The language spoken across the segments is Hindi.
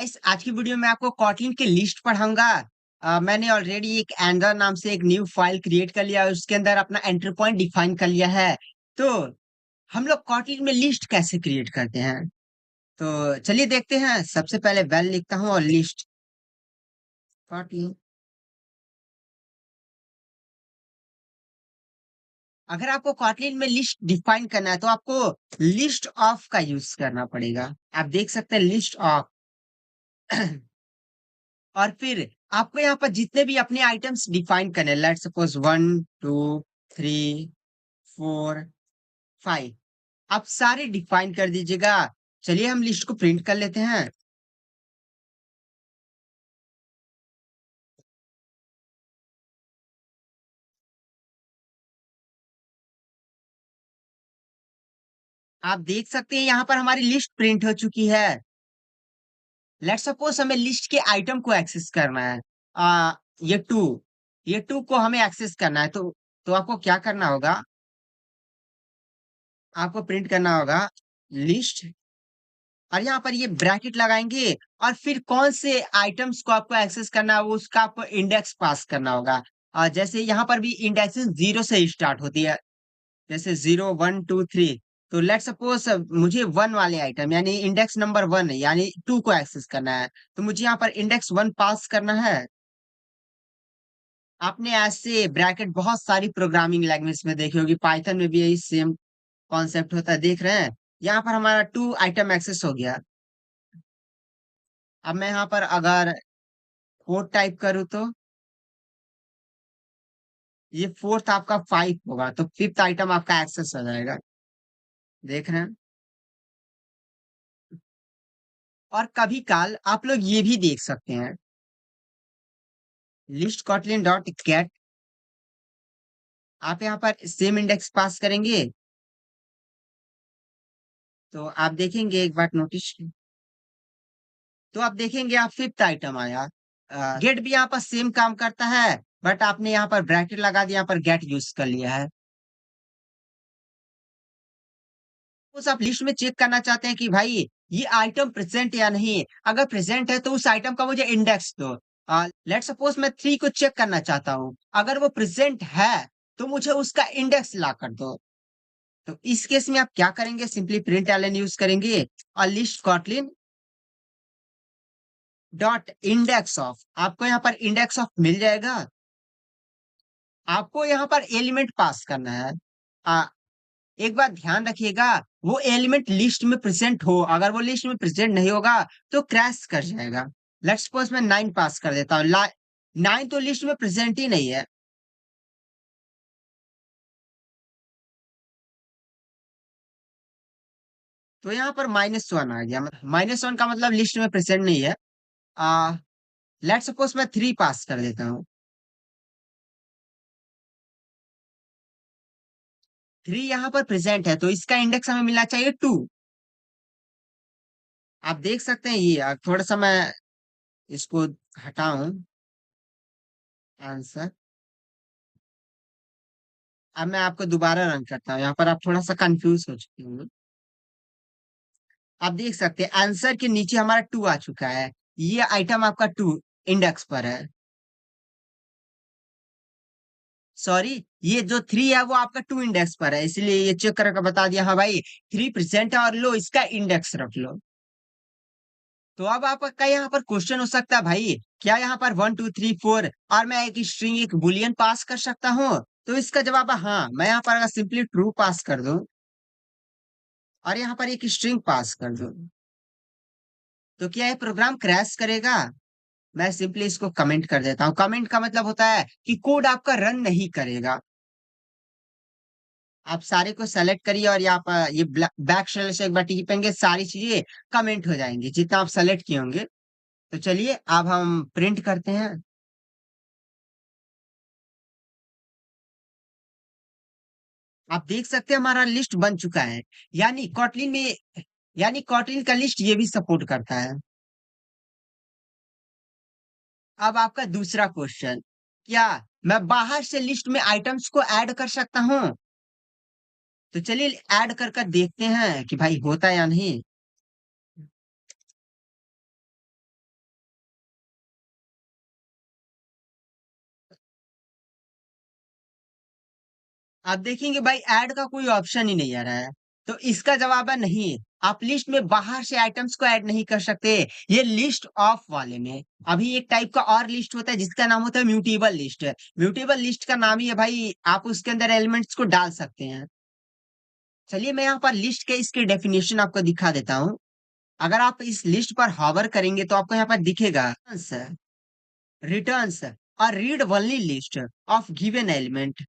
इस आज की वीडियो में आपको कॉटलिन की लिस्ट पढ़ाऊंगा। मैंने ऑलरेडी एक एंगर नाम से एक न्यू फाइल क्रिएट कर लिया है, उसके अंदर अपना एंट्री पॉइंट डिफाइन कर लिया है। तो हम लोग कॉटलिन में लिस्ट कैसे क्रिएट करते हैं, तो चलिए देखते हैं। सबसे पहले वेल लिखता हूँ और लिस्ट कॉटलिन। अगर आपको कॉटलिन में लिस्ट डिफाइन करना है तो आपको लिस्ट ऑफ का यूज करना पड़ेगा। आप देख सकते हैं लिस्ट ऑफ। और फिर आपको यहाँ पर जितने भी अपने आइटम्स डिफाइन करने, लेट सपोज 1 2 3 4 5, आप सारे डिफाइन कर दीजिएगा। चलिए हम लिस्ट को प्रिंट कर लेते हैं। आप देख सकते हैं यहाँ पर हमारी लिस्ट प्रिंट हो चुकी है। लेट सपोज हमें लिस्ट के आइटम को एक्सेस करना है। ये टू, ये टू को हमें एक्सेस करना है, तो आपको क्या करना होगा, आपको प्रिंट करना होगा लिस्ट, और यहाँ पर ये ब्रैकेट लगाएंगे। और फिर कौन से आइटम्स को आपको एक्सेस करना है वो उसका आपको इंडेक्स पास करना होगा। जैसे यहाँ पर भी इंडेक्सेस 0 से स्टार्ट होती है, जैसे 0 1 2 3। तो लेट सपोज मुझे 1 वाले आइटम यानी इंडेक्स नंबर 1 यानी 2 को एक्सेस करना है, तो मुझे यहाँ पर इंडेक्स 1 पास करना है। आपने ऐसे ब्रैकेट बहुत सारी प्रोग्रामिंग लैंग्वेज में देखी होगी, पाइथन में भी यही सेम कॉन्सेप्ट होता है, देख रहे हैं। यहाँ पर हमारा 2 आइटम एक्सेस हो गया। अब मैं यहाँ पर अगर फोर्थ टाइप करूँ तो ये फोर्थ आपका 5 होगा, तो फिफ्थ आइटम आपका एक्सेस हो जाएगा। देख रहे हैं। और कभी काल आप लोग ये भी देख सकते हैं, लिस्ट कॉटलिन डॉट गेट, आप यहाँ पर सेम इंडेक्स पास करेंगे तो आप देखेंगे, एक बार नोटिस, तो आप देखेंगे आप फिफ्थ आइटम आया। गेट भी यहाँ पर सेम काम करता है, बट आपने यहाँ पर ब्रैकेट लगा दिया, यहाँ पर गेट यूज कर लिया है। उस आप लिस्ट में चेक करना चाहते हैं कि भाई ये आइटम प्रेजेंट या नहीं, अगर प्रेजेंट है तो उस आइटम का मुझे इंडेक्स दो। लेट सपोज मैं 3 को चेक करना चाहता हूँ, अगर वो प्रेजेंट है तो मुझे उसका इंडेक्स ला कर दो। तो इस केस में आप क्या करेंगे, सिंपली प्रिंट एलन यूज करेंगे और list Kotlin dot index of, आपको यहाँ पर इंडेक्स ऑफ मिल जाएगा। आपको यहाँ पर एलिमेंट पास करना है। एक बात ध्यान रखिएगा, वो एलिमेंट लिस्ट में प्रेजेंट हो, अगर वो लिस्ट में प्रेजेंट नहीं होगा तो क्रैश कर जाएगा। लेट्स सपोज मैं 9 पास कर देता हूँ, 9 तो लिस्ट में प्रेजेंट ही नहीं है। तो यहाँ पर -1 आ गया, -1 का मतलब लिस्ट में प्रेजेंट नहीं है। आ लेट्स सपोज मैं 3 पास कर देता हूँ, 3 यहाँ पर प्रेजेंट है तो इसका इंडेक्स हमें मिलना चाहिए 2। आप देख सकते हैं, ये थोड़ा सा मैं इसको हटाऊं आंसर। अब मैं आपको दोबारा रन करता हूँ, यहाँ पर आप थोड़ा सा कंफ्यूज हो चुके होंगे। आप देख सकते हैं आंसर के नीचे हमारा 2 आ चुका है, ये आइटम आपका 2 इंडेक्स पर है। सॉरी, ये जो 3 है वो आपका 2 इंडेक्स पर है, इसलिए ये चेक करके बता दिया हाँ भाई 3 प्रेजेंट है और लो इसका इंडेक्स रख लो। तो अब आपका यहाँ पर क्वेश्चन हो सकता है, भाई क्या यहाँ पर 1 2 3 4 और मैं एक स्ट्रिंग एक बुलियन पास कर सकता हूँ? तो इसका जवाब है हाँ। मैं यहाँ पर अगर सिंपली ट्रू पास कर दूं और यहाँ पर एक स्ट्रिंग पास कर दूं, तो क्या ये प्रोग्राम क्रैश करेगा? मैं सिंपली इसको कमेंट कर देता हूँ। कमेंट का मतलब होता है कि कोड आपका रन नहीं करेगा। आप सारे को सेलेक्ट करिए और यहाँ पर ये बैक स्लैश से एक बार टिपेंगे, सारी चीजें कमेंट हो जाएंगी जितना आप सेलेक्ट किए होंगे। तो चलिए अब हम प्रिंट करते हैं। आप देख सकते हैं हमारा लिस्ट बन चुका है। यानी कॉटलिन में, यानी कॉटलिन का लिस्ट ये भी सपोर्ट करता है। अब आपका दूसरा क्वेश्चन, क्या मैं बाहर से लिस्ट में आइटम्स को ऐड कर सकता हूँ? तो चलिए ऐड कर कर देखते हैं कि भाई होता है या नहीं। आप देखेंगे भाई ऐड का कोई ऑप्शन ही नहीं आ रहा है। तो इसका जवाब है नहीं। आप लिस्ट में बाहर से आइटम्स को ऐड नहीं कर सकते। ये लिस्ट ऑफ वाले में। अभी एक टाइप का और लिस्ट होता है जिसका नाम होता है म्यूटेबल लिस्ट। म्यूटेबल लिस्ट का नाम ही है भाई, आप उसके अंदर एलिमेंट्स को डाल सकते हैं। चलिए मैं यहाँ पर लिस्ट के इसके डेफिनेशन आपको दिखा देता हूँ। अगर आप इस लिस्ट पर हॉवर करेंगे तो आपको यहाँ पर दिखेगा रिटर्न्स और read only list of given element.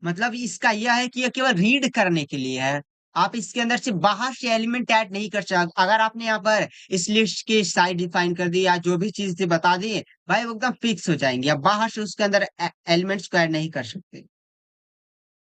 मतलब इसका यह है कि यह केवल रीड करने के लिए है। आप इसके अंदर से बाहर से एलिमेंट ऐड नहीं कर सकते। अगर आपने यहाँ पर इस लिस्ट की साइज डिफाइन कर दी या जो भी चीज थी बता दी, भाई वो एकदम फिक्स हो जाएंगे। आप बाहर से उसके अंदर एलिमेंट्स को ऐड नहीं कर सकते।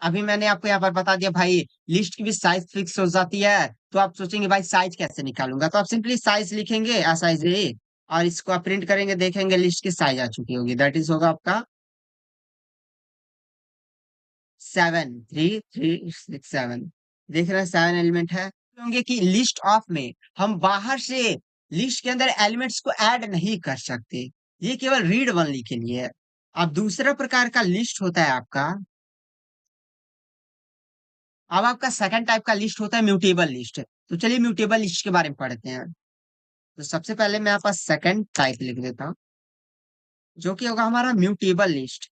अभी मैंने आपको यहाँ पर बता दिया भाई, लिस्ट की भी साइज फिक्स हो जाती है। तो आप सोचेंगे भाई साइज कैसे निकालूंगा, तो आप सिंपली साइज लिखेंगे साइज और इसको आप प्रिंट करेंगे, देखेंगे लिस्ट की साइज आ चुकी होगी। दैट इज होगा आपका 7 3 3 6 7। देख रहे हैं 7 एलिमेंट है। होंगे कि लिस्ट ऑफ में हम बाहर से लिस्ट के अंदर एलिमेंट्स को ऐड नहीं कर सकते। ये केवल रीड ओनली के लिए है। अब दूसरा प्रकार का लिस्ट होता है आपका। अब आपका सेकंड टाइप का लिस्ट होता है म्यूटेबल लिस्ट। तो चलिए म्यूटेबल लिस्ट के बारे में पढ़ते हैं। तो सबसे पहले मैं आपका सेकंड टाइप लिख देता हूँ, जो कि होगा हमारा म्यूटेबल लिस्ट।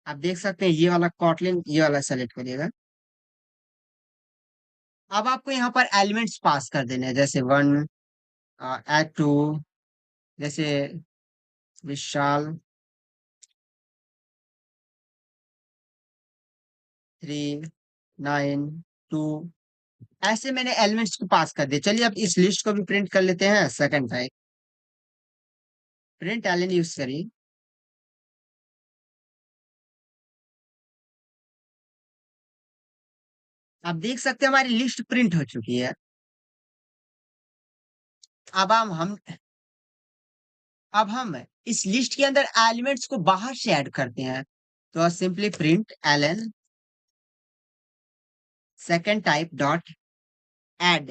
आप देख सकते हैं ये वाला कॉटलिन, ये वाला सेलेक्ट करिएगा। अब आपको यहाँ पर एलिमेंट्स पास कर देने हैं, जैसे 1, एड टू, जैसे विशाल, 3 9 2। ऐसे मैंने एलिमेंट्स को पास कर दिए। चलिए अब इस लिस्ट को भी प्रिंट कर लेते हैं। Second type print element use करिए। आप देख सकते हैं हमारी लिस्ट प्रिंट हो चुकी है। अब हम इस लिस्ट के अंदर एलिमेंट्स को बाहर से ऐड करते हैं। तो simply print len second type dot add.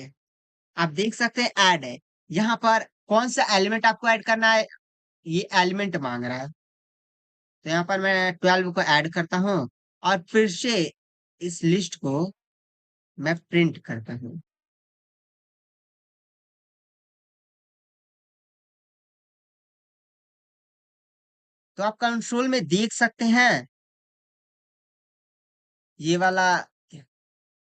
आप देख सकते हैं ऐड है। यहाँ पर कौन सा एलिमेंट आपको ऐड करना है, ये एलिमेंट मांग रहा है। तो यहाँ पर मैं 12 को ऐड करता हूँ और फिर से इस लिस्ट को मैं प्रिंट करता हूँ। तो आप कंसोल में देख सकते हैं ये वाला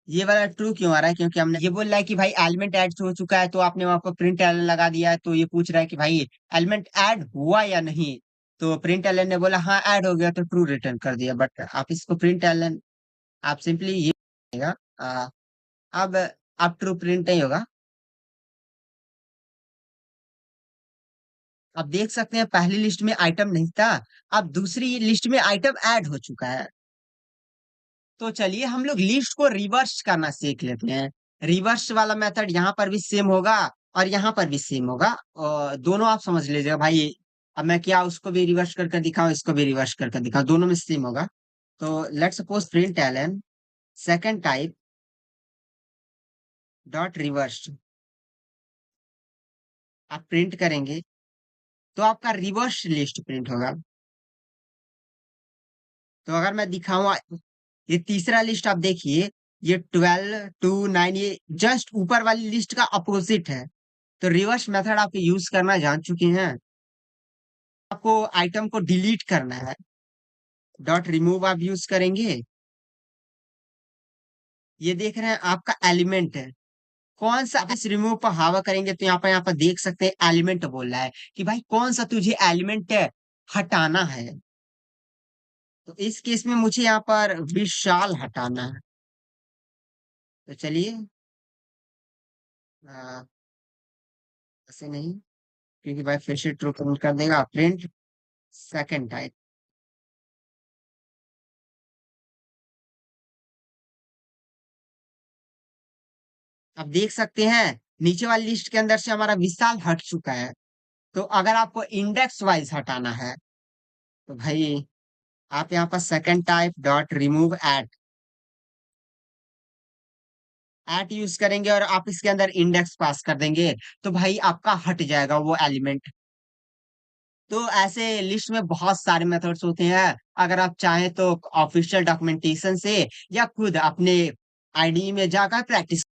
ये वाला ट्रू क्यों आ रहा है, क्योंकि हमने ये बोल रहा है कि भाई एलिमेंट ऐड हो चुका है। तो आपने वहां पर प्रिंट एलन लगा दिया है, तो ये पूछ रहा है कि भाई एलिमेंट ऐड हुआ या नहीं। तो प्रिंट एलन ने बोला हाँ ऐड हो गया, तो ट्रू रिटर्न कर दिया। बट आप इसको प्रिंट एलन, आप सिंपली ये करिएगा, अब ट्रू प्रिंट नहीं होगा। आप देख सकते हैं पहली लिस्ट में आइटम नहीं था, अब दूसरी लिस्ट में आइटम ऐड हो चुका है। तो चलिए हम लोग लिस्ट को रिवर्स करना सीख लेते हैं। रिवर्स वाला मेथड यहाँ पर भी सेम होगा और यहाँ पर भी सेम होगा, और दोनों आप समझ लीजिएगा भाई। अब मैं क्या उसको भी रिवर्स करके दिखाऊं, इसको भी रिवर्स करके दिखाऊं, दोनों में सेम होगा। तो let suppose print len second type dot reverse. आप प्रिंट करेंगे तो आपका रिवर्स लिस्ट प्रिंट होगा। तो अगर मैं दिखाऊं, ये तीसरा लिस्ट आप देखिए, ये 12 2 9, ये जस्ट ऊपर वाली लिस्ट का अपोजिट है। तो रिवर्स मेथड आप यूज करना जान चुके हैं। आपको आइटम को डिलीट करना है, डॉट रिमूव आप यूज करेंगे। ये देख रहे हैं आपका एलिमेंट है, कौन सा आप इस रिमूव पर हवा करेंगे तो यहाँ पर देख सकते हैं एलिमेंट बोल रहा है कि भाई कौन सा तुझे एलिमेंट हटाना है। तो इस केस में मुझे यहाँ पर विशाल हटाना है। तो चलिए ऐसे नहीं, क्योंकि भाई फिर से ट्रू काउंट कर देगा। Print second type. आप देख सकते हैं नीचे वाली लिस्ट के अंदर से हमारा विशाल हट चुका है। तो अगर आपको इंडेक्स वाइज हटाना है तो भाई आप यहाँ पर second type dot remove at use करेंगे और आप इसके अंदर इंडेक्स पास कर देंगे। तो भाई आपका हट जाएगा वो एलिमेंट। तो ऐसे लिस्ट में बहुत सारे मेथड्स होते हैं। अगर आप चाहें तो ऑफिशियल डॉक्यूमेंटेशन से या खुद अपने आईडी में जाकर प्रैक्टिस